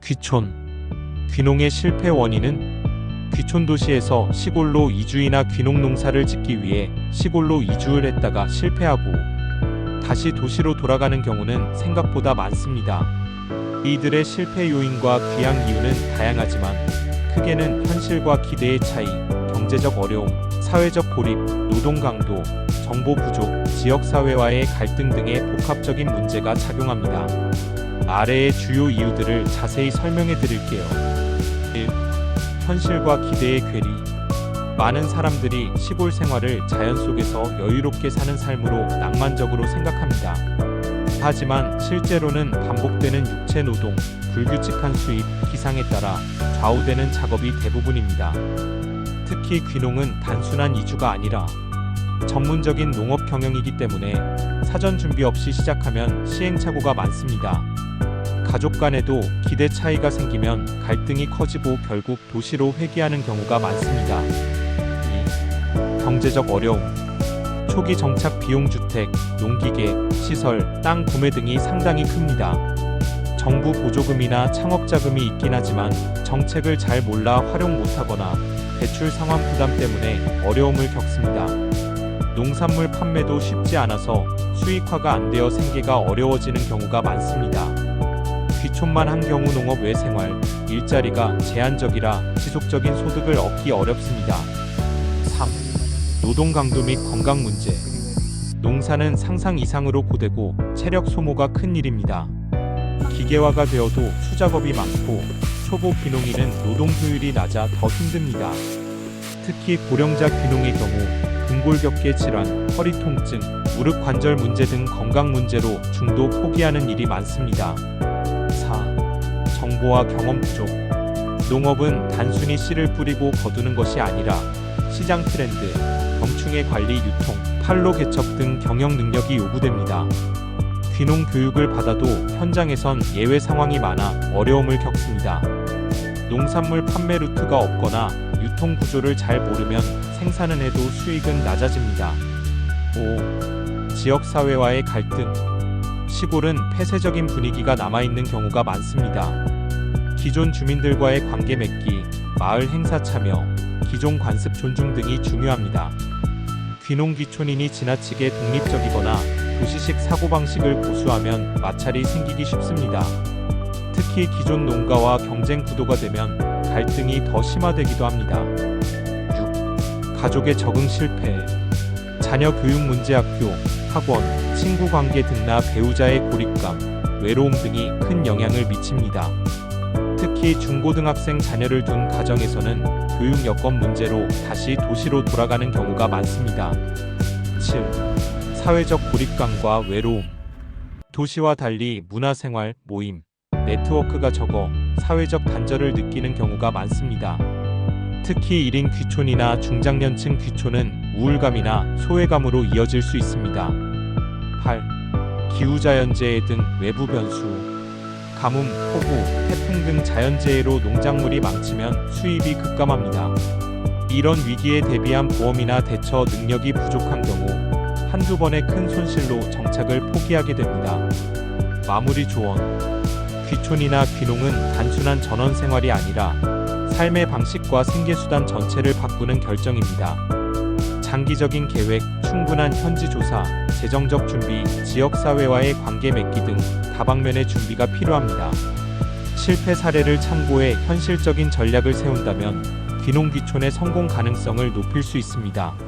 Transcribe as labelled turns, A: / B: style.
A: 귀촌. 귀농의 실패 원인은 귀촌 도시에서 시골로 이주이나 귀농 농사를 짓기 위해 시골로 이주를 했다가 실패하고 다시 도시로 돌아가는 경우는 생각보다 많습니다. 이들의 실패 요인과 귀향 이유는 다양하지만 크게는 현실과 기대의 차이, 경제적 어려움, 사회적 고립, 노동 강도, 정보 부족, 지역사회와의 갈등 등의 복합적인 문제가 작용합니다. 아래의 주요 이유들을 자세히 설명해 드릴게요. 1. 현실과 기대의 괴리. 많은 사람들이 시골 생활을 자연 속에서 여유롭게 사는 삶으로 낭만적으로 생각합니다. 하지만 실제로는 반복되는 육체 노동, 불규칙한 수입, 기상에 따라 좌우되는 작업이 대부분입니다. 특히 귀농은 단순한 이주가 아니라 전문적인 농업 경영이기 때문에 사전 준비 없이 시작하면 시행착오가 많습니다. 가족 간에도 기대 차이가 생기면 갈등이 커지고 결국 도시로 회귀하는 경우가 많습니다. 2. 경제적 어려움. 초기 정착 비용 주택, 농기계, 시설, 땅 구매 등이 상당히 큽니다. 정부 보조금이나 창업자금이 있긴 하지만 정책을 잘 몰라 활용 못하거나 대출 상환 부담 때문에 어려움을 겪습니다. 농산물 판매도 쉽지 않아서 수익화가 안 되어 생계가 어려워지는 경우가 많습니다. 귀촌만 한 경우 농업 외 생활, 일자리가 제한적이라 지속적인 소득을 얻기 어렵습니다. 3. 노동 강도 및 건강 문제. 농사는 상상 이상으로 고되고 체력 소모가 큰 일입니다. 기계화가 되어도 수작업이 많고 초보 귀농인은 노동 효율이 낮아 더 힘듭니다. 특히 고령자 귀농의 경우 등골격계 질환, 허리 통증, 무릎 관절 문제 등 건강 문제로 중도 포기하는 일이 많습니다. 4. 정보와 경험 부족. 농업은 단순히 씨를 뿌리고 거두는 것이 아니라 시장 트렌드, 병충해 관리, 유통, 판로 개척 등 경영 능력이 요구됩니다. 귀농 교육을 받아도 현장에선 예외 상황이 많아 어려움을 겪습니다. 농산물 판매 루트가 없거나 유통 구조를 잘 모르면 생산은 해도 수익은 낮아집니다. 5. 지역사회와의 갈등. 시골은 폐쇄적인 분위기가 남아있는 경우가 많습니다. 기존 주민들과의 관계 맺기, 마을 행사 참여, 기존 관습 존중 등이 중요합니다. 귀농 귀촌인이 지나치게 독립적이거나 도시식 사고방식을 고수하면 마찰이 생기기 쉽습니다. 특히 기존 농가와 경쟁 구도가 되면 갈등이 더 심화되기도 합니다. 6. 가족의 적응 실패. 자녀 교육 문제, 학교, 학원, 친구 관계 등나 배우자의 고립감, 외로움 등이 큰 영향을 미칩니다. 특히 중고등학생 자녀를 둔 가정에서는 교육 여건 문제로 다시 도시로 돌아가는 경우가 많습니다. 7. 사회적 고립감과 외로움. 도시와 달리 문화생활, 모임, 네트워크가 적어 사회적 단절을 느끼는 경우가 많습니다. 특히 1인 귀촌이나 중장년층 귀촌은 우울감이나 소외감으로 이어질 수 있습니다. 8. 기후자연재해 등 외부 변수. 가뭄, 폭우, 태풍 등 자연재해로 농작물이 망치면 수입이 급감합니다. 이런 위기에 대비한 보험이나 대처 능력이 부족한 경우 한두 번의 큰 손실로 정착을 포기하게 됩니다. 마무리 조언. 귀촌이나 귀농은 단순한 전원 생활이 아니라 삶의 방식과 생계수단 전체를 바꾸는 결정입니다. 장기적인 계획, 충분한 현지 조사, 재정적 준비, 지역사회와의 관계 맺기 등 다방면의 준비가 필요합니다. 실패 사례를 참고해 현실적인 전략을 세운다면 귀농 귀촌의 성공 가능성을 높일 수 있습니다.